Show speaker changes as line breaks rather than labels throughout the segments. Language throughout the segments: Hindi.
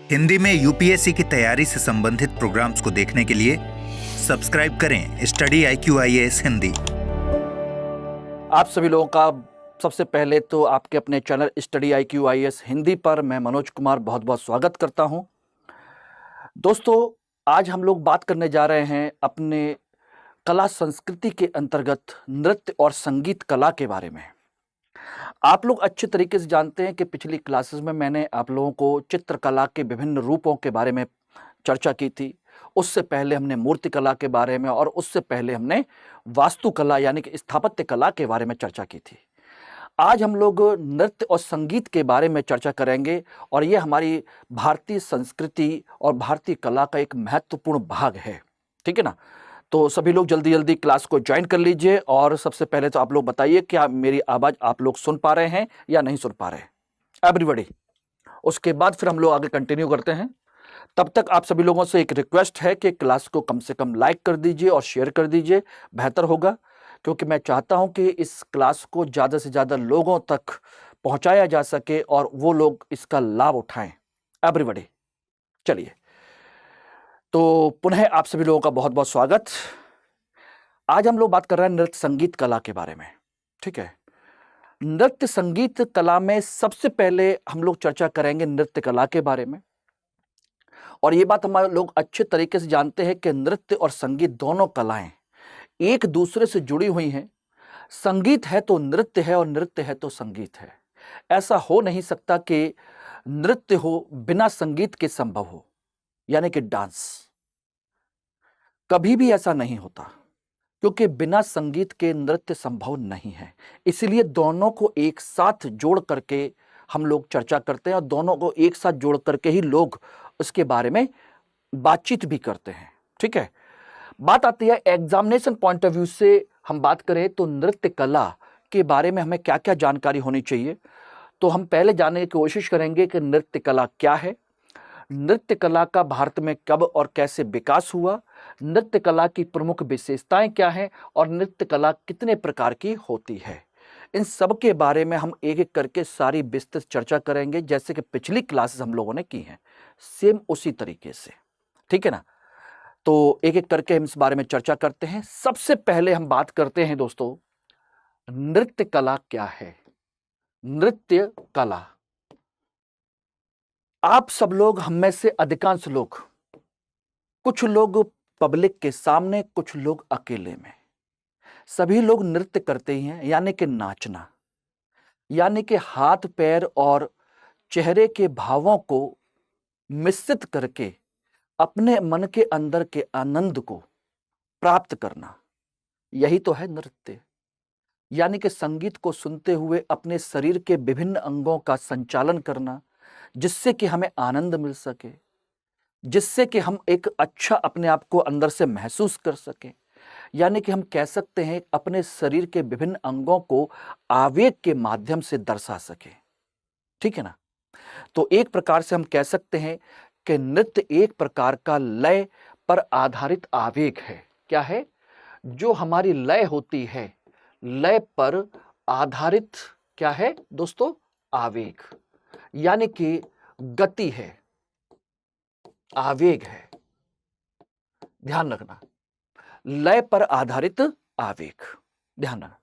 हिंदी में यूपीएससी की तैयारी से संबंधित प्रोग्राम्स को देखने के लिए सब्सक्राइब करें स्टडी IQIAS हिंदी।
आप सभी लोगों का सबसे पहले तो आपके अपने चैनल स्टडी IQIAS हिंदी पर मैं मनोज कुमार बहुत बहुत स्वागत करता हूं। दोस्तों, आज हम लोग बात करने जा रहे हैं अपने कला संस्कृति के अंतर्गत नृत्य और संगीत कला के बारे में। आप लोग अच्छे तरीके से जानते हैं कि पिछली क्लासेस में मैंने आप लोगों को चित्रकला के विभिन्न रूपों के बारे में चर्चा की थी। उससे पहले हमने मूर्ति कला के बारे में और उससे पहले हमने वास्तुकला यानी कि स्थापत्य कला के बारे में चर्चा की थी। आज हम लोग नृत्य और संगीत के बारे में चर्चा करेंगे और ये हमारी भारतीय संस्कृति और भारतीय कला का एक महत्वपूर्ण भाग है। ठीक है ना? तो सभी लोग जल्दी जल्दी क्लास को ज्वाइन कर लीजिए। और सबसे पहले तो आप लोग बताइए क्या मेरी आवाज़ आप लोग सुन पा रहे हैं या नहीं सुन पा रहे हैं, एवरीबॉडी। उसके बाद फिर हम लोग आगे कंटिन्यू करते हैं। तब तक आप सभी लोगों से एक रिक्वेस्ट है कि क्लास को कम से कम लाइक कर दीजिए और शेयर कर दीजिए, बेहतर होगा, क्योंकि मैं चाहता हूं कि इस क्लास को ज़्यादा से ज़्यादा लोगों तक पहुंचाया जा सके और वो लोग इसका लाभ उठाएं, एवरीबॉडी। चलिए, तो पुनः आप सभी लोगों का बहुत बहुत स्वागत। आज हम लोग बात कर रहे हैं नृत्य संगीत कला के बारे में। ठीक है, नृत्य संगीत कला में सबसे पहले हम लोग चर्चा करेंगे नृत्य कला के बारे में। और ये बात हमारे लोग अच्छे तरीके से जानते हैं कि नृत्य और संगीत दोनों कलाएं एक दूसरे से जुड़ी हुई हैं। संगीत है तो नृत्य है और नृत्य है तो संगीत है। ऐसा हो नहीं सकता कि नृत्य हो बिना संगीत के संभव हो, यानी कि डांस। कभी भी ऐसा नहीं होता, क्योंकि बिना संगीत के नृत्य संभव नहीं है। इसलिए दोनों को एक साथ जोड़ करके हम लोग चर्चा करते हैं और दोनों को एक साथ जोड़ करके ही लोग उसके बारे में बातचीत भी करते हैं। ठीक है, बात आती है एग्जामिनेशन पॉइंट ऑफ व्यू से। हम बात करें तो नृत्य कला के बारे में हमें क्या क्या जानकारी होनी चाहिए, तो हम पहले जानने की कोशिश करेंगे कि नृत्य कला क्या है, नृत्य कला का भारत में कब और कैसे विकास हुआ, नृत्य कला की प्रमुख विशेषताएं क्या हैं और नृत्य कला कितने प्रकार की होती है। इन सब के बारे में हम एक एक करके सारी विस्तृत चर्चा करेंगे, जैसे कि पिछली क्लासेस हम लोगों ने की हैं, सेम उसी तरीके से। ठीक है ना? तो एक एक करके हम इस बारे में चर्चा करते हैं। सबसे पहले हम बात करते हैं दोस्तों, नृत्य कला क्या है। नृत्य कला, आप सब लोग, हम में से अधिकांश लोग, कुछ लोग पब्लिक के सामने, कुछ लोग अकेले में, सभी लोग नृत्य करते ही हैं, यानी कि नाचना, यानी कि हाथ पैर और चेहरे के भावों को मिश्रित करके अपने मन के अंदर के आनंद को प्राप्त करना, यही तो है नृत्य। यानी कि संगीत को सुनते हुए अपने शरीर के विभिन्न अंगों का संचालन करना, जिससे कि हमें आनंद मिल सके, जिससे कि हम एक अच्छा अपने आप को अंदर से महसूस कर सकें। यानी कि हम कह सकते हैं अपने शरीर के विभिन्न अंगों को आवेग के माध्यम से दर्शा सके। ठीक है ना? तो एक प्रकार से हम कह सकते हैं कि नृत्य एक प्रकार का लय पर आधारित आवेग है। क्या है? जो हमारी लय होती है, लय पर आधारित क्या है दोस्तों? आवेग, यानी कि गति है, आवेग है। ध्यान रखना, लय पर आधारित आवेग, ध्यान रखना।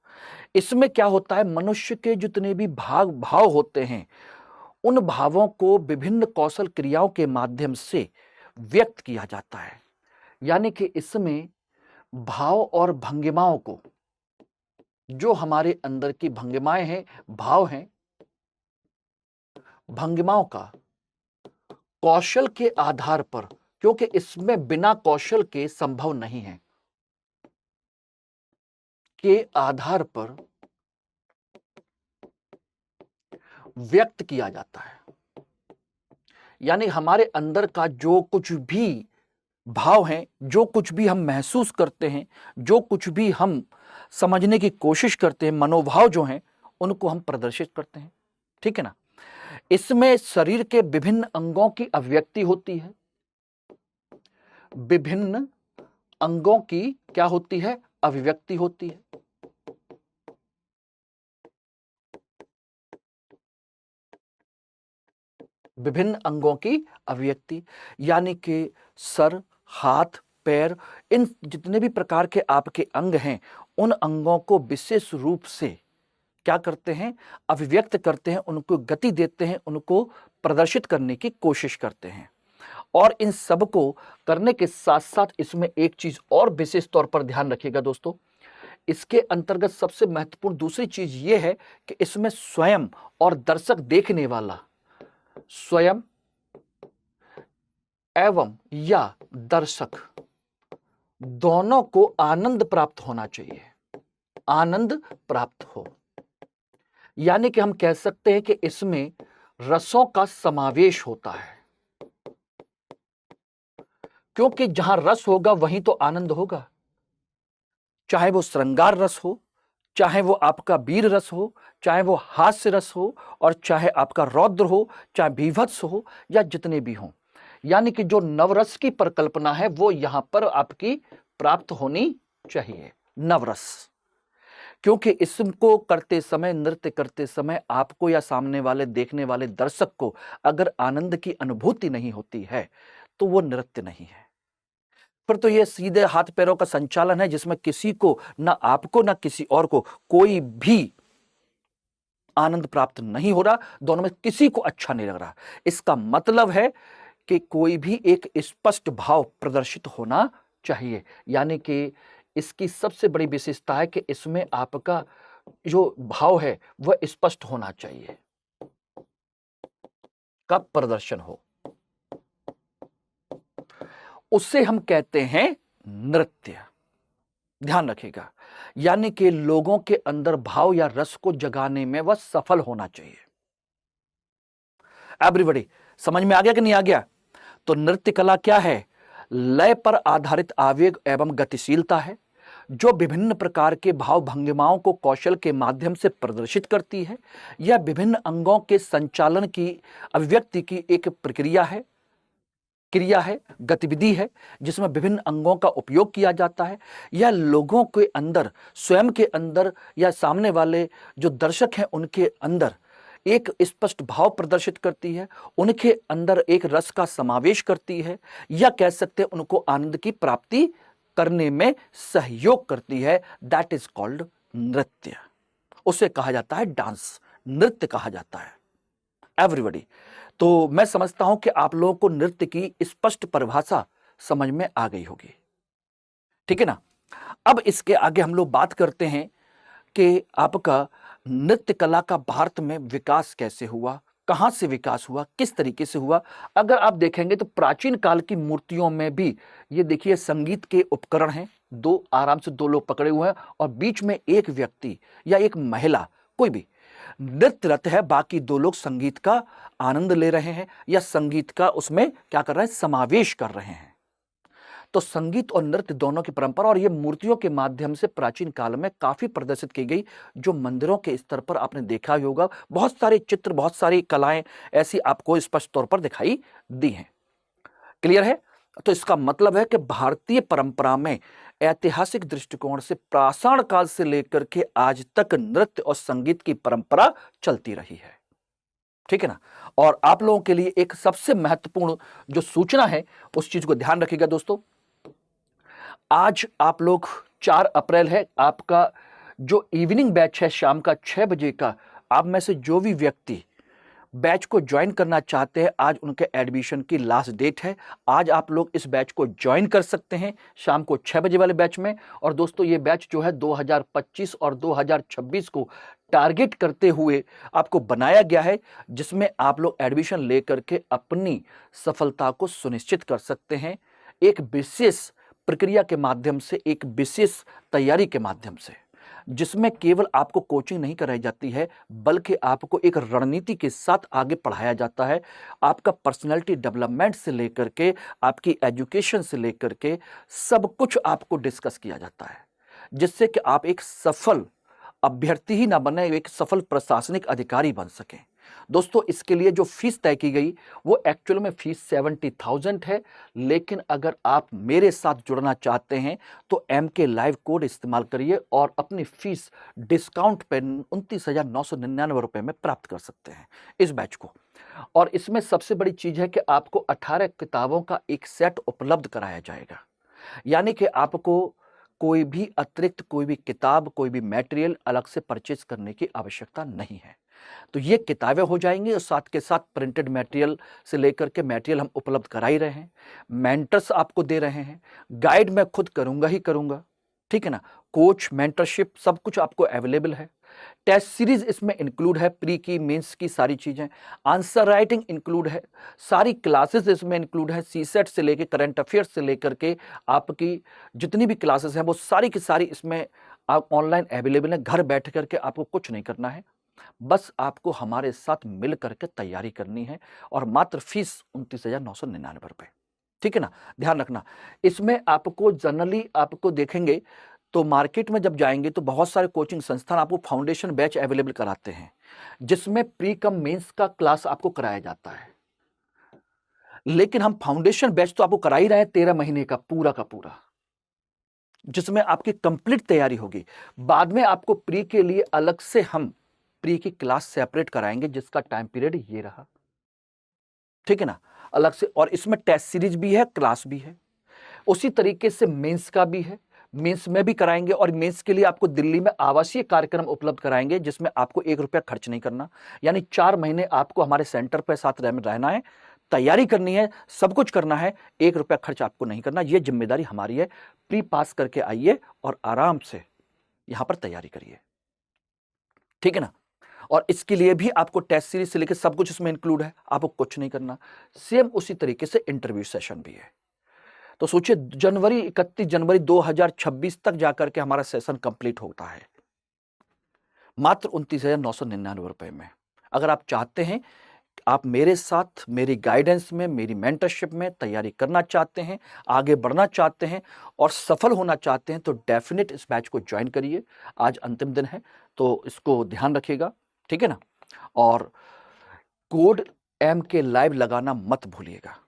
इसमें क्या होता है, मनुष्य के जितने भी भाव होते हैं, उन भावों को विभिन्न कौशल क्रियाओं के माध्यम से व्यक्त किया जाता है। यानी कि इसमें भाव और भंगिमाओं को, जो हमारे अंदर की भंगिमाएं हैं, भाव हैं, भंगिमाओं का कौशल के आधार पर, क्योंकि इसमें बिना कौशल के संभव नहीं है, के आधार पर व्यक्त किया जाता है। यानी हमारे अंदर का जो कुछ भी भाव हैं, जो कुछ भी हम महसूस करते हैं, जो कुछ भी हम समझने की कोशिश करते हैं, मनोभाव जो हैं, उनको हम प्रदर्शित करते हैं। ठीक है ना? इसमें शरीर के विभिन्न अंगों की अभिव्यक्ति होती है। विभिन्न अंगों की क्या होती है? अभिव्यक्ति होती है। विभिन्न अंगों की अभिव्यक्ति, यानी कि सर, हाथ, पैर, इन जितने भी प्रकार के आपके अंग हैं, उन अंगों को विशेष रूप से क्या करते हैं, अभिव्यक्त करते हैं, उनको गति देते हैं, उनको प्रदर्शित करने की कोशिश करते हैं। और इन सब को करने के साथ साथ इसमें एक चीज और विशेष तौर पर ध्यान रखिएगा दोस्तों, इसके अंतर्गत सबसे महत्वपूर्ण दूसरी चीज ये है कि इसमें स्वयं और दर्शक देखने वाला, स्वयं एवं या दर्शक दोनों को आनंद प्राप्त होना चाहिए, आनंद प्राप्त हो। यानी कि हम कह सकते हैं कि इसमें रसों का समावेश होता है, क्योंकि जहां रस होगा वहीं तो आनंद होगा। चाहे वो श्रृंगार रस हो, चाहे वो आपका वीर रस हो, चाहे वो हास्य रस हो, और चाहे आपका रौद्र हो, चाहे बीभत्स हो, या जितने भी हों। यानी कि जो नवरस की परिकल्पना है वो यहां पर आपकी प्राप्त होनी चाहिए, नवरस। क्योंकि इसको करते समय, नृत्य करते समय आपको या सामने वाले देखने वाले दर्शक को अगर आनंद की अनुभूति नहीं होती है तो वो नृत्य नहीं है, फिर तो ये सीधे हाथ पैरों का संचालन है, जिसमें किसी को, ना आपको ना किसी और को, कोई भी आनंद प्राप्त नहीं हो रहा, दोनों में किसी को अच्छा नहीं लग रहा। इसका मतलब है कि कोई भी एक स्पष्ट भाव प्रदर्शित होना चाहिए। यानी कि इसकी सबसे बड़ी विशेषता है कि इसमें आपका जो भाव है वह स्पष्ट होना चाहिए, कब प्रदर्शन हो, उससे हम कहते हैं नृत्य। ध्यान रखिएगा, यानी कि लोगों के अंदर भाव या रस को जगाने में वह सफल होना चाहिए। एवरीबॉडी समझ में आ गया कि नहीं आ गया? तो नृत्य कला क्या है? लय पर आधारित आवेग एवं गतिशीलता है, जो विभिन्न प्रकार के भाव भंगिमाओं को कौशल के माध्यम से प्रदर्शित करती है। यह विभिन्न अंगों के संचालन की अभिव्यक्ति की एक प्रक्रिया है, क्रिया है, गतिविधि है, जिसमें विभिन्न अंगों का उपयोग किया जाता है। यह लोगों के अंदर, स्वयं के अंदर या सामने वाले जो दर्शक हैं उनके अंदर एक स्पष्ट भाव प्रदर्शित करती है, उनके अंदर एक रस का समावेश करती है, या कह सकते हैं उनको आनंद की प्राप्ति करने में सहयोग करती है। दैट इज कॉल्ड नृत्य। उसे कहा जाता है डांस, नृत्य कहा जाता है। एवरीबॉडी, तो मैं समझता हूं कि आप लोगों को नृत्य की स्पष्ट परिभाषा समझ में आ गई होगी, ठीक है ना? अब इसके आगे हम लोग बात करते हैं कि आपका नृत्य कला का भारत में विकास कैसे हुआ, कहां से विकास हुआ, किस तरीके से हुआ। अगर आप देखेंगे तो प्राचीन काल की मूर्तियों में भी ये देखिए संगीत के उपकरण हैं, दो आराम से दो लोग पकड़े हुए हैं और बीच में एक व्यक्ति या एक महिला कोई भी नृत्यरत है, बाकी दो लोग संगीत का आनंद ले रहे हैं या संगीत का उसमें क्या कर रहे हैं, समावेश कर रहे हैं। तो संगीत और नृत्य दोनों की परंपरा, और ये मूर्तियों के माध्यम से प्राचीन काल में काफी प्रदर्शित की गई, जो मंदिरों के स्तर पर आपने देखा ही होगा। बहुत सारे चित्र, बहुत सारी कलाएं ऐसी आपको स्पष्ट तौर पर दिखाई दी हैं। क्लियर है? तो इसका मतलब है कि भारतीय परंपरा में ऐतिहासिक दृष्टिकोण से पाषाण काल से लेकर के आज तक नृत्य और संगीत की परंपरा चलती रही है, ठीक है ना? और आप लोगों के लिए एक सबसे महत्वपूर्ण जो सूचना है उस चीज को ध्यान रखिएगा दोस्तों। आज आप लोग 4 अप्रैल है, आपका जो इवनिंग बैच है शाम का 6 बजे का, आप में से जो भी व्यक्ति बैच को ज्वाइन करना चाहते हैं, आज उनके एडमिशन की लास्ट डेट है। आज आप लोग इस बैच को ज्वाइन कर सकते हैं शाम को 6 बजे वाले बैच में। और दोस्तों ये बैच जो है 2025 और 2026 को टारगेट करते हुए आपको बनाया गया है, जिसमें आप लोग एडमिशन लेकर के अपनी सफलता को सुनिश्चित कर सकते हैं, एक विशेष प्रक्रिया के माध्यम से, एक विशेष तैयारी के माध्यम से, जिसमें केवल आपको कोचिंग नहीं कराई जाती है, बल्कि आपको एक रणनीति के साथ आगे पढ़ाया जाता है। आपका पर्सनालिटी डेवलपमेंट से लेकर के आपकी एजुकेशन से लेकर के सब कुछ आपको डिस्कस किया जाता है, जिससे कि आप एक सफल अभ्यर्थी ही ना बने, एक सफल प्रशासनिक अधिकारी बन सकें। दोस्तों इसके लिए जो फीस तय की गई वो एक्चुअल में फीस 70,000 है, लेकिन अगर आप मेरे साथ जुड़ना चाहते हैं तो MK लाइव कोड इस्तेमाल करिए और अपनी फीस डिस्काउंट पे 29,999 रुपए में प्राप्त कर सकते हैं इस बैच को। और इसमें सबसे बड़ी चीज है कि आपको 18 किताबों का एक सेट उपलब्ध कराया जाएगा, यानी कि आपको कोई भी अतिरिक्त कोई भी किताब कोई भी मटेरियल अलग से परचेज करने की आवश्यकता नहीं है। तो ये किताबें हो जाएंगी और साथ के साथ प्रिंटेड मटेरियल से लेकर के मटेरियल हम उपलब्ध करा ही रहे हैं, मेंटर्स आपको दे रहे हैं, गाइड मैं खुद करूंगा ही करूंगा, ठीक है ना, कोच मेंटरशिप सब कुछ आपको अवेलेबल है। टेस्ट सीरीज इसमें इंक्लूड है, प्री की मेंस की सारी चीजें, आंसर राइटिंग इंक्लूड है, सारी क्लासेस इसमें इंक्लूड है, सीसेट से लेकर करंट अफेयर्स से लेकर के आपकी जितनी भी क्लासेस हैं वो सारी की सारी इसमें आप ऑनलाइन अवेलेबल है। घर बैठ करके आपको कुछ नहीं करना है, बस आपको हमारे साथ मिल करके तैयारी करनी है और मात्र फीस 29,999 रुपए, ठीक है ना। ध्यान रखना, इसमें आपको जनरली आपको देखेंगे तो मार्केट में जब जाएंगे तो बहुत सारे कोचिंग संस्थान आपको फाउंडेशन बैच अवेलेबल कराते हैं, जिसमें प्री कम मेंस का क्लास आपको कराया जाता है। लेकिन हम फाउंडेशन बैच तो आपको करा ही रहे हैं 13 महीने का पूरा, जिसमें आपकी कंप्लीट तैयारी होगी। बाद में आपको प्री के लिए अलग से हम प्री की क्लास सेपरेट कराएंगे, जिसका टाइम पीरियड ये रहा, ठीक है ना, अलग से। और इसमें टेस्ट सीरीज भी है, क्लास भी है, उसी तरीके से मेंस का भी है, मेंस में भी कराएंगे। और मेंस के लिए आपको दिल्ली में आवासीय कार्यक्रम उपलब्ध कराएंगे, जिसमें आपको 1 रुपया खर्च नहीं करना, यानी 4 महीने आपको हमारे सेंटर पर साथ रहना है, तैयारी करनी है, सब कुछ करना है, 1 रुपया खर्च आपको नहीं करना, यह जिम्मेदारी हमारी है। प्री पास करके आइए और आराम से यहां पर तैयारी करिए, ठीक है ना। और इसके लिए भी आपको टेस्ट सीरीज से लेकर सब कुछ इसमें इंक्लूड है, आपको कुछ नहीं करना। सेम उसी तरीके से इंटरव्यू सेशन भी है। तो सोचिए 31 जनवरी 2026 तक जाकर के हमारा सेशन कंप्लीट होता है, मात्र 29,999 रुपए में। अगर आप चाहते हैं आप मेरे साथ मेरी गाइडेंस में मेरी मेंटरशिप में तैयारी करना चाहते हैं, आगे बढ़ना चाहते हैं और सफल होना चाहते हैं, तो डेफिनेट इस बैच को ज्वाइन करिए। आज अंतिम दिन है तो इसको ध्यान रखिएगा, ठीक है ना। और कोड MK लाइव लगाना मत भूलिएगा।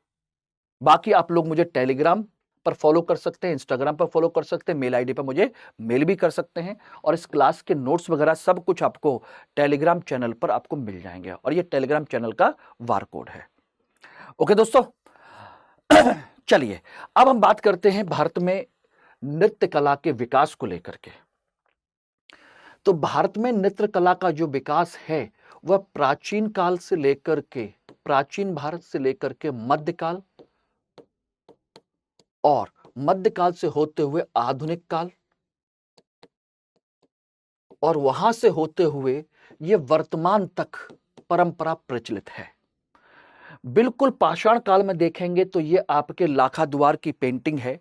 बाकी आप लोग मुझे टेलीग्राम पर फॉलो कर सकते हैं, इंस्टाग्राम पर फॉलो कर सकते हैं, मेल आईडी पर मुझे मेल भी कर सकते हैं। और इस क्लास के नोट्स वगैरह सब कुछ आपको टेलीग्राम चैनल पर आपको मिल जाएंगे, और ये टेलीग्राम चैनल का वार कोड है। ओके दोस्तों, चलिए अब हम बात करते हैं भारत में नृत्य कला के विकास को लेकर के। तो भारत में नृत्य कला का जो विकास है वह प्राचीन काल से लेकर के, प्राचीन भारत से लेकर के मध्यकाल और मध्यकाल से होते हुए आधुनिक काल और वहां से होते हुए ये वर्तमान तक परंपरा प्रचलित है। बिल्कुल पाषाण काल में देखेंगे तो ये आपके लाखा द्वार की पेंटिंग है,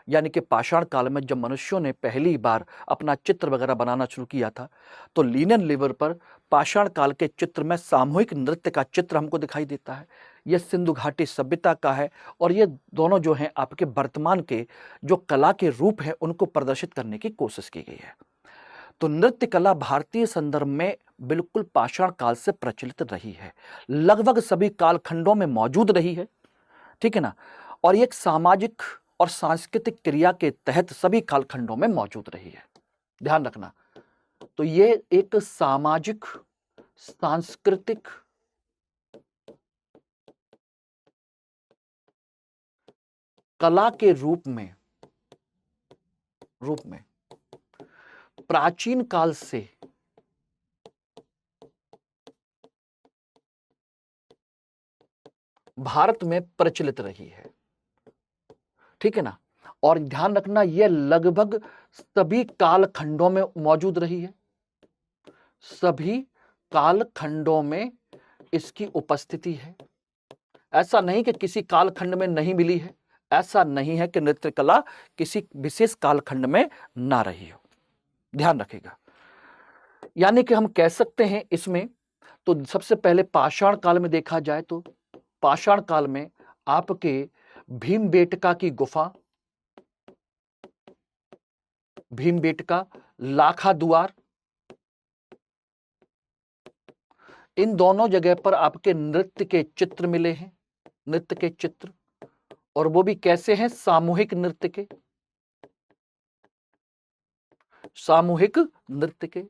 यानी कि पाषाण काल में जब मनुष्यों ने पहली बार अपना चित्र वगैरह बनाना शुरू किया था, तो लिनन लेवर पर पाषाण काल के चित्र में सामूहिक नृत्य का चित्र हमको दिखाई देता है। यह सिंधु घाटी सभ्यता का है, और ये दोनों जो हैं आपके वर्तमान के जो कला के रूप हैं उनको प्रदर्शित करने की कोशिश की गई है। तो नृत्य कला भारतीय संदर्भ में बिल्कुल पाषाण काल से प्रचलित रही है, लगभग सभी कालखंडों में मौजूद रही है, ठीक है ना। और ये एक सामाजिक और सांस्कृतिक क्रिया के तहत सभी कालखंडों में मौजूद रही है, ध्यान रखना। तो ये एक सामाजिक सांस्कृतिक कला के रूप में प्राचीन काल से भारत में प्रचलित रही है, ठीक है ना। और ध्यान रखना यह लगभग सभी कालखंडों में मौजूद रही है, सभी कालखंडों में इसकी उपस्थिति है। ऐसा नहीं कि किसी कालखंड में नहीं मिली है, ऐसा नहीं है कि नृत्य कला किसी विशेष कालखंड में ना रही हो, ध्यान रखिएगा। यानी कि हम कह सकते हैं इसमें, तो सबसे पहले पाषाण काल में देखा जाए तो पाषाण काल में आपके भीमबेटका की गुफा, भीमबेटका, लाखा द्वार, इन दोनों जगह पर आपके नृत्य के चित्र मिले हैं, नृत्य के चित्र, और वो भी कैसे हैं, सामूहिक नृत्य के, सामूहिक नृत्य के।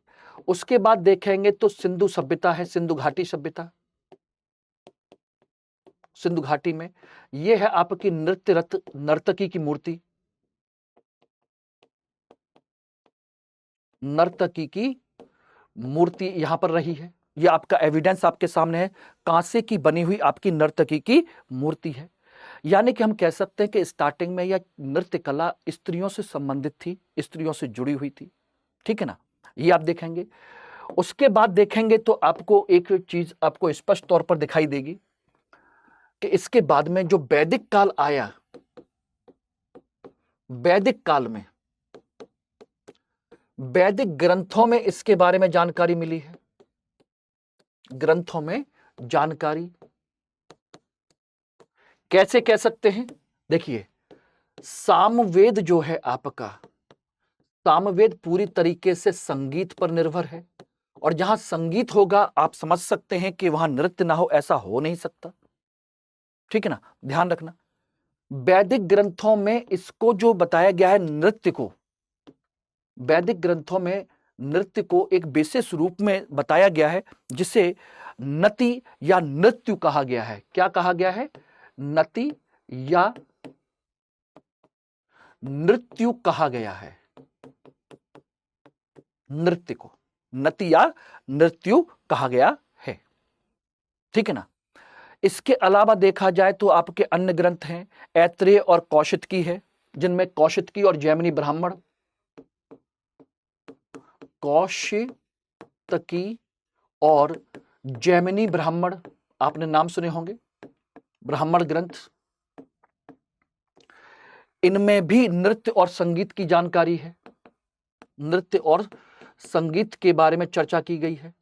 उसके बाद देखेंगे तो सिंधु सभ्यता है, सिंधु घाटी सभ्यता, सिंधु घाटी में। ये है आपकी नृत्य रत नर्तकी की मूर्ति, नर्तकी की मूर्ति यहां पर रही है। ये आपका एविडेंस आपके सामने है, कांसे की बनी हुई आपकी नर्तकी की मूर्ति है। यानी कि हम कह सकते हैं कि स्टार्टिंग में यह नृत्य कला स्त्रियों से संबंधित थी, स्त्रियों से जुड़ी हुई थी, ठीक है ना। ये आप देखेंगे। उसके बाद देखेंगे तो आपको एक चीज आपको स्पष्ट तौर पर दिखाई देगी कि इसके बाद में जो वैदिक काल आया, वैदिक काल में वैदिक ग्रंथों में इसके बारे में जानकारी मिली है। ग्रंथों में जानकारी कैसे कह सकते हैं? देखिए, सामवेद जो है आपका, सामवेद पूरी तरीके से संगीत पर निर्भर है, और जहां संगीत होगा आप समझ सकते हैं कि वहां नृत्य ना हो, ऐसा हो नहीं सकता, ठीक है ना। ध्यान रखना, वैदिक ग्रंथों में इसको जो बताया गया है, नृत्य को, वैदिक ग्रंथों में नृत्य को एक विशेष रूप में बताया गया है, जिसे नति या नृत्यु कहा गया है। क्या कहा गया है? नति या नृत्यु कहा गया है। नृत्य को नति या नृत्यु कहा गया है, ठीक है ना। इसके अलावा देखा जाए तो आपके अन्य ग्रंथ हैं, ऐत्रेय और कौशितकी है, जिनमें कौशितकी और जैमिनी ब्राह्मण, कौशितकी और जैमिनी ब्राह्मण आपने नाम सुने होंगे, ब्राह्मण ग्रंथ। इनमें भी नृत्य और संगीत की जानकारी है, नृत्य और संगीत के बारे में चर्चा की गई है,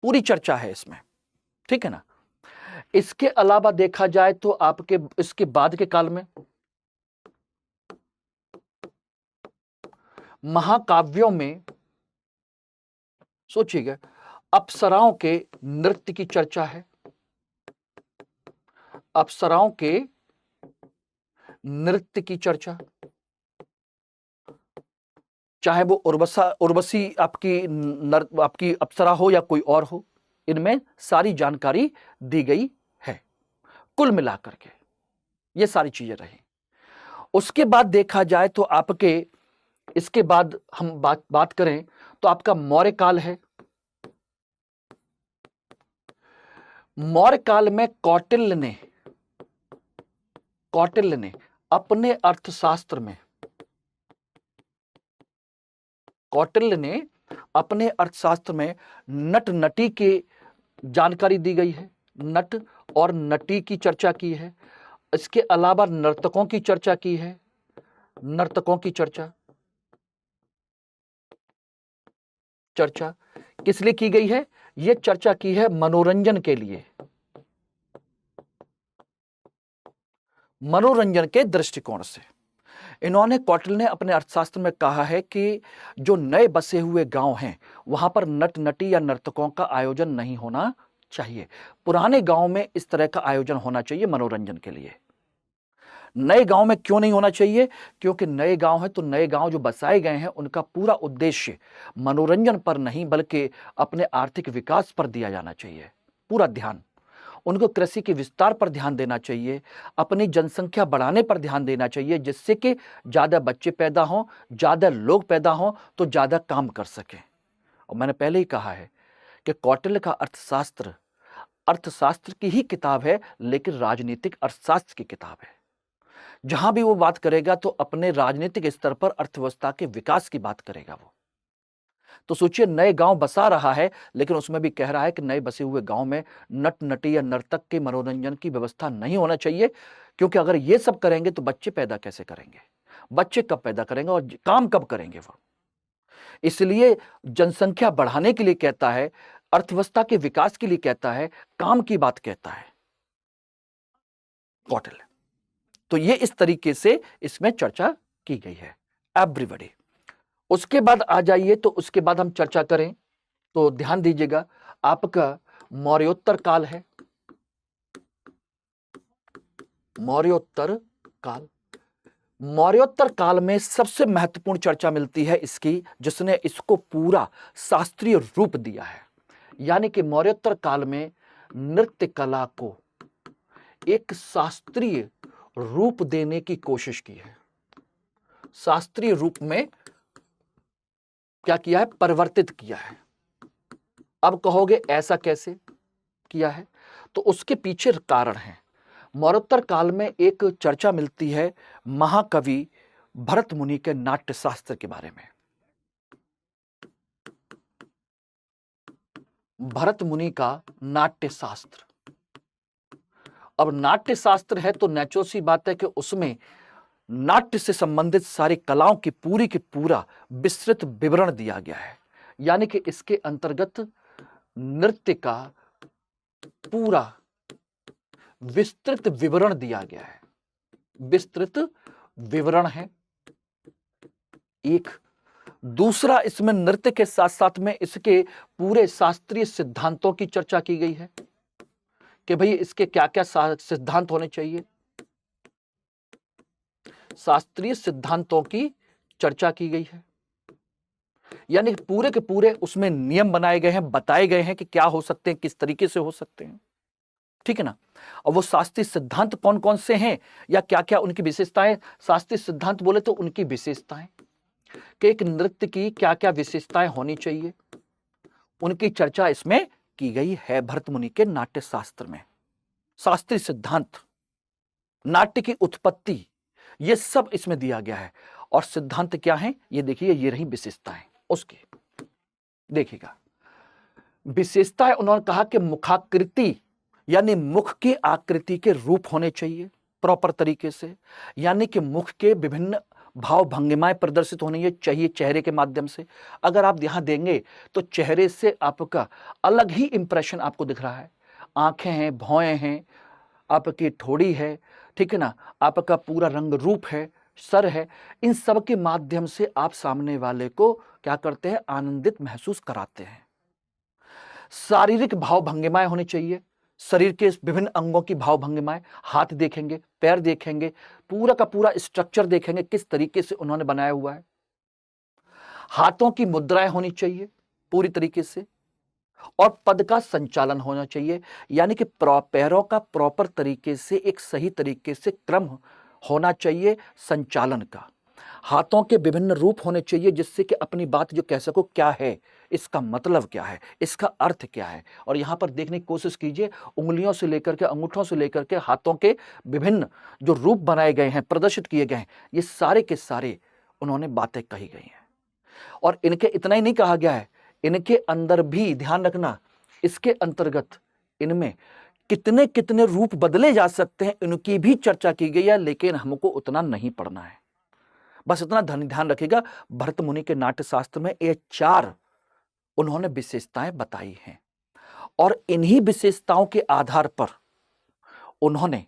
पूरी चर्चा है इसमें, ठीक है ना। इसके अलावा देखा जाए तो आपके इसके बाद के काल में महाकाव्यों में सोचिएगा, अप्सराओं के नृत्य की चर्चा है, अप्सराओं के नृत्य की चर्चा, चाहे वो उर्वशी आपकी अप्सरा हो या कोई और हो, इनमें सारी जानकारी दी गई है। कुल मिलाकर के ये सारी चीजें रही। उसके बाद देखा जाए तो आपके इसके बाद हम बात करें तो आपका मौर्य काल है। मौर्य काल में कौटिल्य ने अपने अर्थशास्त्र में, कौटिल्य ने अपने अर्थशास्त्र में नट नटी की जानकारी दी गई है, नट और नटी की चर्चा की है। इसके अलावा नर्तकों की चर्चा की है, नर्तकों की चर्चा किस लिए की गई है? यह चर्चा की है मनोरंजन के लिए, मनोरंजन के दृष्टिकोण से। इन्होंने, कौटिल्य ने अपने अर्थशास्त्र में कहा है कि जो नए बसे हुए गांव हैं वहां पर नट नटी या नर्तकों का आयोजन नहीं होना चाहिए। पुराने गांव में इस तरह का आयोजन होना चाहिए मनोरंजन के लिए। नए गांव में क्यों नहीं होना चाहिए? क्योंकि नए गांव है तो नए गांव जो बसाए गए हैं उनका पूरा उद्देश्य मनोरंजन पर नहीं बल्कि अपने आर्थिक विकास पर दिया जाना चाहिए। पूरा ध्यान उनको कृषि के विस्तार पर ध्यान देना चाहिए, अपनी जनसंख्या बढ़ाने पर ध्यान देना चाहिए, जिससे कि ज्यादा बच्चे पैदा हों, ज्यादा लोग पैदा हों तो ज्यादा काम कर सकें। और मैंने पहले ही कहा है कि कौटिल्य का अर्थशास्त्र की ही किताब है, लेकिन राजनीतिक अर्थशास्त्र की किताब है। जहां भी वो बात करेगा तो अपने राजनीतिक स्तर पर अर्थव्यवस्था के विकास की बात करेगा वो। तो सोचिए, नए गांव बसा रहा है लेकिन उसमें भी कह रहा है कि नए बसे हुए गांव में नट नटी या नर्तक के मनोरंजन की व्यवस्था नहीं होना चाहिए, क्योंकि अगर ये सब करेंगे तो बच्चे पैदा कैसे करेंगे, बच्चे कब पैदा करेंगे और काम कब करेंगे वो। इसलिए जनसंख्या बढ़ाने के लिए कहता है, अर्थव्यवस्था के विकास के लिए कहता है, काम की बात कहता है कौटिल्य। तो ये इस तरीके से इसमें चर्चा की गई है एवरीबॉडी। उसके बाद आ जाइए, तो उसके बाद हम चर्चा करें तो ध्यान दीजिएगा, आपका मौर्योत्तर काल है। मौर्योत्तर काल में सबसे महत्वपूर्ण चर्चा मिलती है इसकी, जिसने इसको पूरा शास्त्रीय रूप दिया है। यानी कि मौर्योत्तर काल में नृत्य कला को एक शास्त्रीय रूप देने की कोशिश की है। शास्त्रीय रूप में क्या किया है? परिवर्तित किया है। अब कहोगे ऐसा कैसे किया है? तो उसके पीछे कारण है। मरणोत्तर काल में एक चर्चा मिलती है महाकवि भरत मुनि के नाट्य शास्त्र के बारे में। भरत मुनि का नाट्य शास्त्र। अब नाट्य शास्त्र है तो नेचुरल सी बात है कि उसमें नाट्य से संबंधित सारी कलाओं की पूरा विस्तृत विवरण दिया गया है। यानी कि इसके अंतर्गत नृत्य का पूरा विस्तृत विवरण दिया गया है। विस्तृत विवरण है एक। दूसरा, इसमें नृत्य के साथ साथ में इसके पूरे शास्त्रीय सिद्धांतों की चर्चा की गई है कि भाई इसके क्या क्या सिद्धांत होने चाहिए। शास्त्रीय सिद्धांतों की चर्चा की गई है, यानी पूरे के पूरे उसमें नियम बनाए गए हैं, बताए गए हैं कि क्या हो सकते हैं, किस तरीके से हो सकते हैं। ठीक है ना? और वो शास्त्रीय सिद्धांत कौन कौन से हैं या क्या क्या उनकी विशेषताएं। शास्त्रीय सिद्धांत बोले तो उनकी विशेषताएं कि एक नृत्य की क्या क्या विशेषताएं होनी चाहिए, उनकी चर्चा इसमें की गई है भरत मुनि के नाट्य शास्त्र में। शास्त्रीय सिद्धांत, नाट्य की उत्पत्ति, ये सब इसमें दिया गया है। और सिद्धांत क्या है ये देखिए, ये रही विशेषताएं उसकी। देखिएगा विशेषताएं, उन्होंने कहा कि मुखाकृति यानी मुख की आकृति के रूप होने चाहिए प्रॉपर तरीके से, यानी कि मुख के विभिन्न भाव भंगिमाएं प्रदर्शित होनी चाहिए चेहरे के माध्यम से। अगर आप यहां देंगे तो चेहरे से आपका अलग ही इंप्रेशन आपको दिख रहा है। आंखें हैं, भौएं हैं, आपकी ठोड़ी है, ठीक है ना, आपका पूरा रंग रूप है, सर है। इन सब के माध्यम से आप सामने वाले को क्या करते हैं? आनंदित महसूस कराते हैं। शारीरिक भाव भंगिमाएं होनी चाहिए, शरीर के विभिन्न अंगों की भाव भंगिमाएं। हाथ देखेंगे, पैर देखेंगे, पूरा का पूरा स्ट्रक्चर देखेंगे किस तरीके से उन्होंने बनाया हुआ है। हाथों की मुद्राएं होनी चाहिए पूरी तरीके से, और पद का संचालन होना चाहिए, यानी कि पैरों का प्रॉपर तरीके से एक सही तरीके से क्रम होना चाहिए संचालन का। हाथों के विभिन्न रूप होने चाहिए जिससे कि अपनी बात जो कह सको, क्या है इसका मतलब, क्या है इसका अर्थ, क्या है। और यहां पर देखने की कोशिश कीजिए, उंगलियों से लेकर के, अंगूठों से लेकर के हाथों के विभिन्न जो रूप बनाए गए हैं, प्रदर्शित किए गए हैं, ये सारे के सारे उन्होंने बातें कही गई हैं। और इनके इतना ही नहीं कहा गया है, इनके अंदर भी ध्यान रखना, इसके अंतर्गत इनमें कितने कितने रूप बदले जा सकते हैं इनकी भी चर्चा की गई है, लेकिन हमको उतना नहीं पढ़ना है। बस इतना ध्यान रखिएगा, भरत मुनि के नाट्य शास्त्र में ये 4 उन्होंने विशेषताएं बताई हैं, और इन्हीं विशेषताओं के आधार पर उन्होंने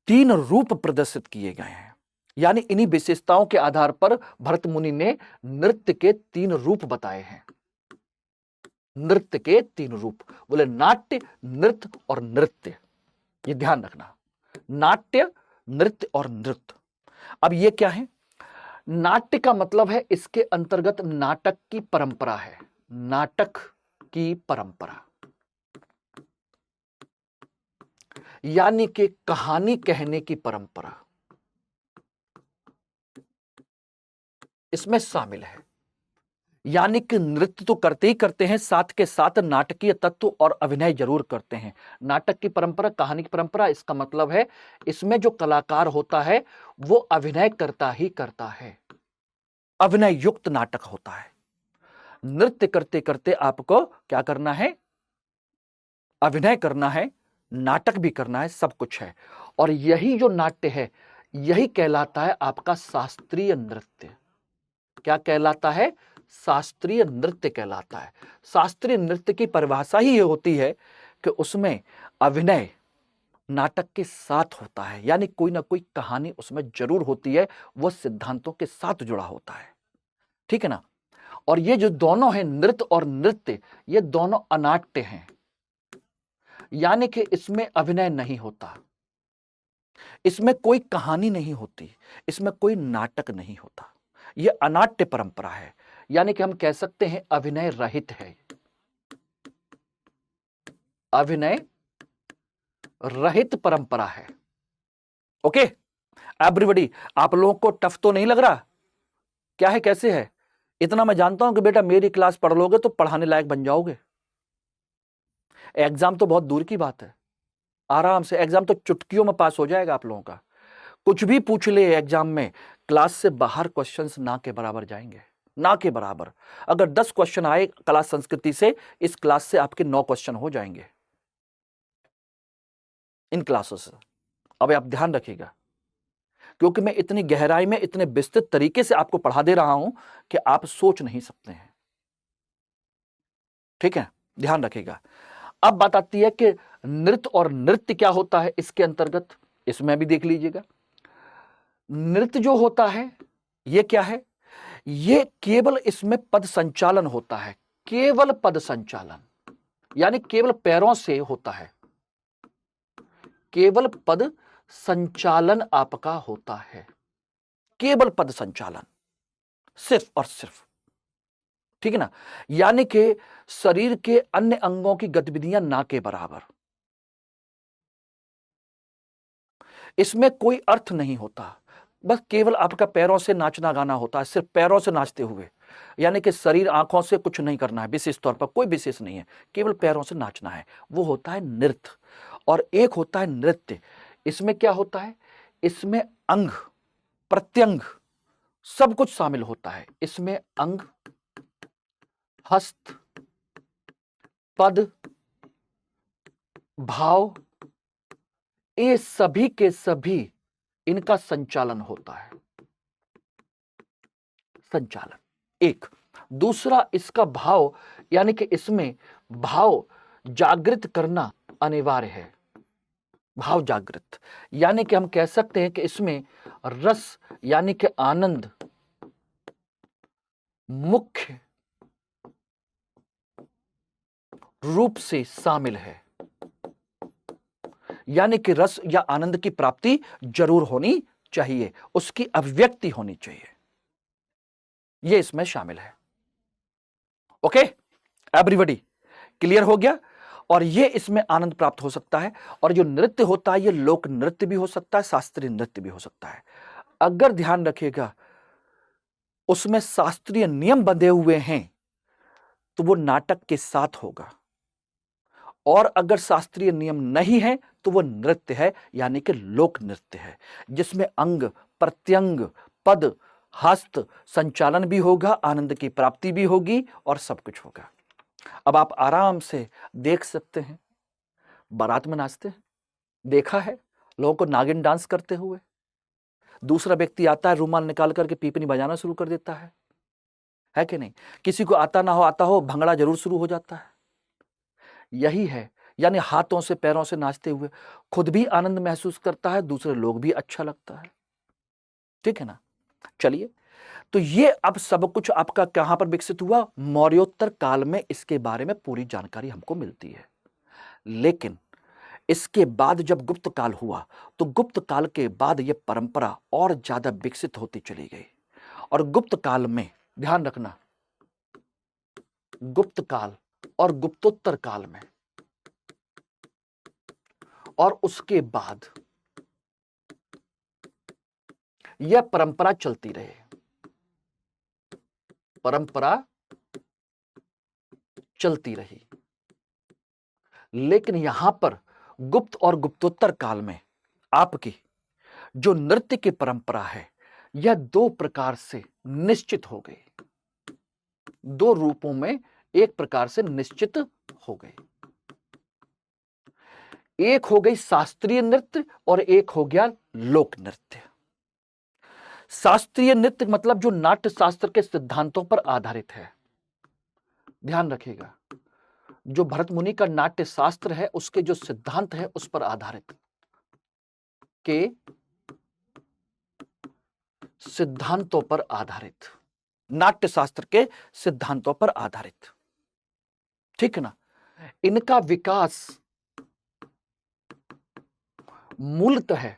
3 रूप प्रदर्शित किए गए हैं। यानी इन्हीं विशेषताओं के आधार पर भरत मुनि ने नृत्य के 3 रूप बताए हैं। नृत्य के 3 रूप बोले, नाट्य, नृत्य और नृत्य। ये ध्यान रखना, नाट्य, नृत्य और नृत्य। अब ये क्या है? नाट्य का मतलब है इसके अंतर्गत नाटक की परंपरा है। नाटक की परंपरा यानी कि कहानी कहने की परंपरा इसमें शामिल है। यानी कि नृत्य तो करते ही करते हैं, साथ के साथ नाटकीय तत्व और अभिनय जरूर करते हैं। नाटक की परंपरा, कहानी की परंपरा, इसका मतलब है इसमें जो कलाकार होता है वो अभिनय करता ही करता है, अभिनय युक्त नाटक होता है। नृत्य करते करते आपको क्या करना है? अभिनय करना है, नाटक भी करना है, सब कुछ है। और यही जो नाट्य है यही कहलाता है आपका शास्त्रीय नृत्य। क्या कहलाता है? शास्त्रीय नृत्य कहलाता है। शास्त्रीय नृत्य की परिभाषा ही ये होती है कि उसमें अभिनय नाटक के साथ होता है, यानी कोई ना कोई कहानी उसमें जरूर होती है, वो सिद्धांतों के साथ जुड़ा होता है। ठीक है ना? और ये जो दोनों हैं, नृत्य और नृत्य, ये दोनों अनाट्य हैं, यानी कि इसमें अभिनय नहीं होता, इसमें कोई कहानी नहीं होती, इसमें कोई नाटक नहीं होता। ये अनाट्य परंपरा है, यानी कि हम कह सकते हैं अभिनय रहित है, अभिनय रहित परंपरा है। ओके एवरीबॉडी, आप लोगों को टफ तो नहीं लग रहा? क्या है, कैसे है? इतना मैं जानता हूं कि बेटा मेरी क्लास पढ़ लोगे तो पढ़ाने लायक बन जाओगे। एग्जाम तो बहुत दूर की बात है, आराम से एग्जाम तो चुटकियों में पास हो जाएगा आप लोगों का। कुछ भी पूछ ले एग्जाम में, क्लास से बाहर क्वेश्चंस ना के बराबर जाएंगे, ना के बराबर। अगर 10 क्वेश्चन आए क्लास संस्कृति से, इस क्लास से आपके 9 क्वेश्चन हो जाएंगे इन क्लासों से। अब आप ध्यान रखिएगा, क्योंकि मैं इतनी गहराई में इतने विस्तृत तरीके से आपको पढ़ा दे रहा हूं कि आप सोच नहीं सकते हैं। ठीक है, ध्यान रखिएगा। अब बात आती है कि नृत्य और नृत्य क्या होता है इसके अंतर्गत, इसमें भी देख लीजिएगा। नृत्य जो होता है ये क्या है? ये केवल इसमें पद संचालन होता है, केवल पद संचालन, यानी केवल पैरों से होता है, केवल पद संचालन आपका होता है, केवल पद संचालन, सिर्फ और सिर्फ। ठीक है ना? यानी कि शरीर के अन्य अंगों की गतिविधियां ना के बराबर। इसमें कोई अर्थ नहीं होता, बस केवल आपका पैरों से नाचना गाना होता है, सिर्फ पैरों से नाचते हुए। यानी कि शरीर आंखों से कुछ नहीं करना है, विशेष तौर पर कोई विशेष नहीं है, केवल पैरों से नाचना है, वो होता है नृत्य। और एक होता है नृत्य, इसमें क्या होता है? इसमें अंग प्रत्यंग सब कुछ शामिल होता है। इसमें अंग, हस्त, पद, भाव, ये सभी के सभी इनका संचालन होता है, संचालन एक। दूसरा इसका भाव, यानी कि इसमें भाव जागृत करना अनिवार्य है, भाव जागृत। यानी कि हम कह सकते हैं कि इसमें रस यानी कि आनंद मुख्य रूप से शामिल है, यानी कि रस या आनंद की प्राप्ति जरूर होनी चाहिए, उसकी अभिव्यक्ति होनी चाहिए, यह इसमें शामिल है। ओके एवरीबॉडी, क्लियर हो गया? और ये इसमें आनंद प्राप्त हो सकता है। और जो नृत्य होता है ये लोक नृत्य भी हो सकता है, शास्त्रीय नृत्य भी हो सकता है। अगर ध्यान रखिएगा उसमें शास्त्रीय नियम बंधे हुए हैं तो वो नाटक के साथ होगा, और अगर शास्त्रीय नियम नहीं है तो वो नृत्य है, यानी कि लोक नृत्य है, जिसमें अंग प्रत्यंग पद हस्त संचालन भी होगा, आनंद की प्राप्ति भी होगी और सब कुछ होगा। अब आप आराम से देख सकते हैं, बारात में नाचते हैं, देखा है लोगों को नागिन डांस करते हुए। दूसरा व्यक्ति आता है, रुमाल निकाल करके पीपनी बजाना शुरू कर देता है कि नहीं? किसी को आता ना हो, आता हो, भंगड़ा जरूर शुरू हो जाता है। यही है, यानी हाथों से पैरों से नाचते हुए खुद भी आनंद महसूस करता है, दूसरे लोग भी अच्छा लगता है। ठीक है ना? चलिए, तो ये अब सब कुछ आपका कहां पर विकसित हुआ? मौर्योत्तर काल में इसके बारे में पूरी जानकारी हमको मिलती है। लेकिन इसके बाद जब गुप्त काल हुआ तो गुप्त काल के बाद यह परंपरा और ज्यादा विकसित होती चली गई। और गुप्त काल में ध्यान रखना, गुप्त काल और गुप्तोत्तर काल में और उसके बाद यह परंपरा चलती रही, परंपरा चलती रही। लेकिन यहां पर गुप्त और गुप्तोत्तर काल में आपकी जो नृत्य की परंपरा है यह दो प्रकार से निश्चित हो गई, दो रूपों में एक प्रकार से निश्चित हो गई। एक हो गई शास्त्रीय नृत्य और एक हो गया लोक नृत्य। शास्त्रीय नृत्य मतलब जो नाट्य शास्त्र के सिद्धांतों पर आधारित है। ध्यान रखिएगा, जो भरत मुनि का नाट्य शास्त्र है उसके जो सिद्धांत है उस पर आधारित, के सिद्धांतों पर आधारित, नाट्य शास्त्र के सिद्धांतों पर आधारित। ठीक है ना? इनका विकास मूलतः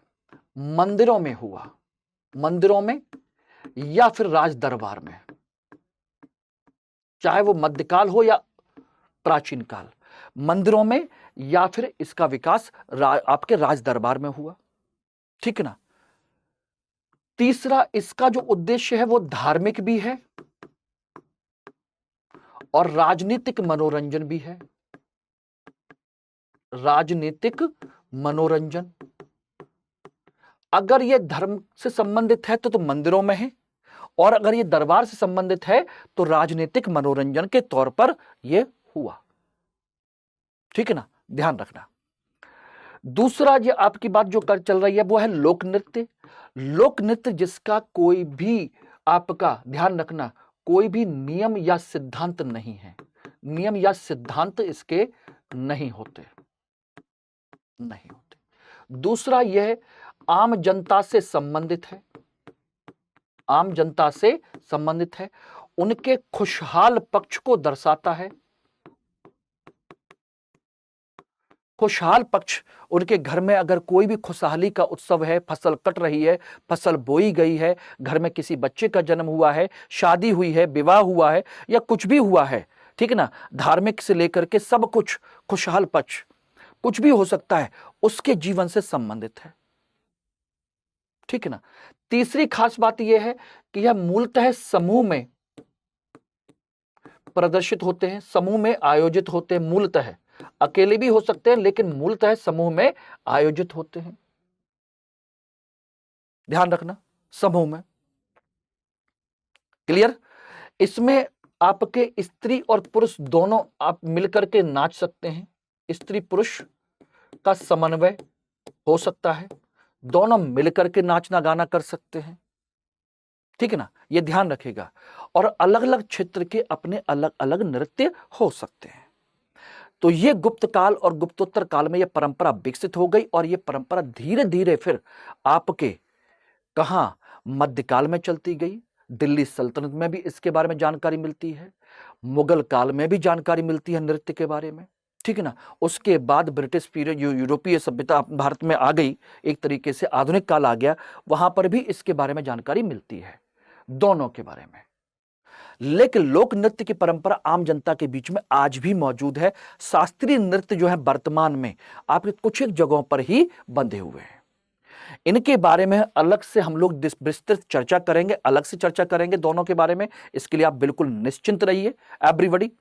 मंदिरों में हुआ, मंदिरों में या फिर राज दरबार में, चाहे वो मध्यकाल हो या प्राचीन काल। मंदिरों में या फिर इसका विकास आपके राज दरबार में हुआ, ठीक है ना। तीसरा, इसका जो उद्देश्य है वो धार्मिक भी है और राजनीतिक मनोरंजन भी है। राजनीतिक मनोरंजन, अगर ये धर्म से संबंधित है तो मंदिरों में है, और अगर ये दरबार से संबंधित है तो राजनीतिक मनोरंजन के तौर पर ये हुआ, ठीक है ना, ध्यान रखना। दूसरा, ये आपकी बात जो कर चल रही है वो है लोक नृत्य। लोक नृत्य जिसका कोई भी, आपका ध्यान रखना, कोई भी नियम या सिद्धांत नहीं है। नियम या सिद्धांत इसके नहीं होते। दूसरा, यह आम जनता से संबंधित है। आम जनता से संबंधित है, उनके खुशहाल पक्ष को दर्शाता है। खुशहाल पक्ष, उनके घर में अगर कोई भी खुशहाली का उत्सव है, फसल कट रही है, फसल बोई गई है, घर में किसी बच्चे का जन्म हुआ है, शादी हुई है, विवाह हुआ है, या कुछ भी हुआ है, ठीक है ना, धार्मिक से लेकर के सब कुछ, खुशहाल पक्ष कुछ भी हो सकता है, उसके जीवन से संबंधित है, ठीक है ना। तीसरी खास बात यह है कि यह मूलतः समूह में प्रदर्शित होते हैं, समूह में आयोजित होते हैं। मूलतः अकेले भी हो सकते हैं, लेकिन मूलतः समूह में आयोजित होते हैं। ध्यान रखना, समूह में। क्लियर? इसमें आपके स्त्री और पुरुष दोनों आप मिलकर के नाच सकते हैं। स्त्री पुरुष का समन्वय हो सकता है, दोनों मिलकर के नाचना गाना कर सकते हैं, ठीक है ना, यह ध्यान रखिएगा। और अलग अलग क्षेत्र के अपने अलग अलग नृत्य हो सकते हैं। तो ये गुप्त काल और गुप्तोत्तर काल में यह परंपरा विकसित हो गई, और यह परंपरा धीरे धीरे फिर आपके कहां, मध्यकाल में चलती गई। दिल्ली सल्तनत में भी इसके बारे में जानकारी मिलती है, मुगल काल में भी जानकारी मिलती है नृत्य के बारे में, ठीक है ना। उसके बाद ब्रिटिश पीरियड, यूरोपीय सभ्यता भारत में आ गई, एक तरीके से आधुनिक काल आ गया, वहां पर भी इसके बारे में जानकारी मिलती है, दोनों के बारे में। लेकिन लोक नृत्य की परंपरा आम जनता के बीच में आज भी मौजूद है। शास्त्रीय नृत्य जो है वर्तमान में आपके कुछ एक जगहों पर ही बंधे हुए हैं। इनके बारे में अलग से हम लोग विस्तृत चर्चा करेंगे, अलग से चर्चा करेंगे दोनों के बारे में। इसके लिए आप बिल्कुल निश्चिंत रहिए एवरीबॉडी,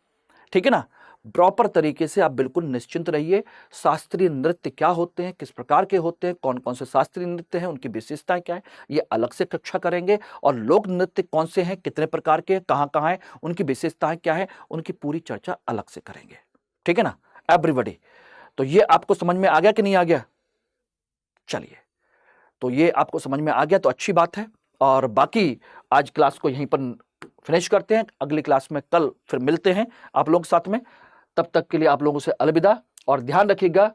ठीक है ना, प्रॉपर तरीके से आप बिल्कुल निश्चिंत रहिए। शास्त्रीय नृत्य क्या होते हैं, किस प्रकार के होते हैं, कौन कौन से शास्त्रीय नृत्य हैं, उनकी विशेषताएं क्या है, ये अलग से कक्षा करेंगे। और लोक नृत्य कौन से हैं, कितने प्रकार के, कहां कहां हैं, उनकी विशेषताएं क्या है, उनकी पूरी चर्चा अलग से करेंगे, ठीक है ना एवरीबॉडी। तो ये आपको समझ में आ गया कि नहीं आ गया? चलिए, तो ये आपको समझ में आ गया तो अच्छी बात है। और बाकी आज क्लास को यहीं पर फिनिश करते हैं। अगली क्लास में कल फिर मिलते हैं आप लोगों के साथ में। तब तक के लिए आप लोगों से अलविदा, और ध्यान रखिएगा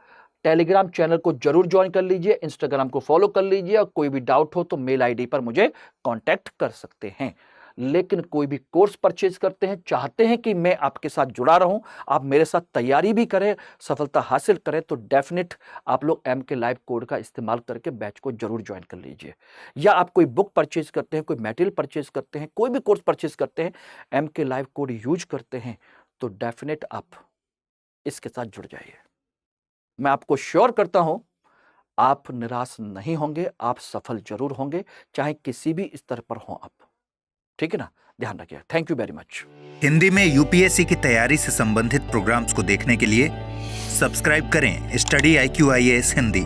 टेलीग्राम चैनल को जरूर ज्वाइन कर लीजिए, इंस्टाग्राम को फॉलो कर लीजिए, और कोई भी डाउट हो तो मेल आईडी पर मुझे कांटेक्ट कर सकते हैं। लेकिन कोई भी कोर्स परचेज करते हैं, चाहते हैं कि मैं आपके साथ जुड़ा रहूं, आप मेरे साथ तैयारी भी करें, सफलता हासिल करें, तो डेफिनेट आप लोग MK लाइव कोड का इस्तेमाल करके बैच को जरूर ज्वाइन कर लीजिए। या आप कोई बुक परचेज करते हैं, कोई मटेरियल परचेज करते हैं, कोई भी कोर्स परचेज करते हैं, MK लाइव कोड यूज करते हैं, तो डेफिनेट आप इसके साथ जुड़ जाइए। मैं आपको श्योर करता हूं आप निराश नहीं होंगे, आप सफल जरूर होंगे, चाहे किसी भी स्तर पर हो आप, ठीक है ना। ध्यान रखिए। Thank you very much.
Hindi में UPSC की तैयारी से संबंधित प्रोग्राम्स को देखने के लिए सब्सक्राइब करें स्टडी IQ IAS हिंदी।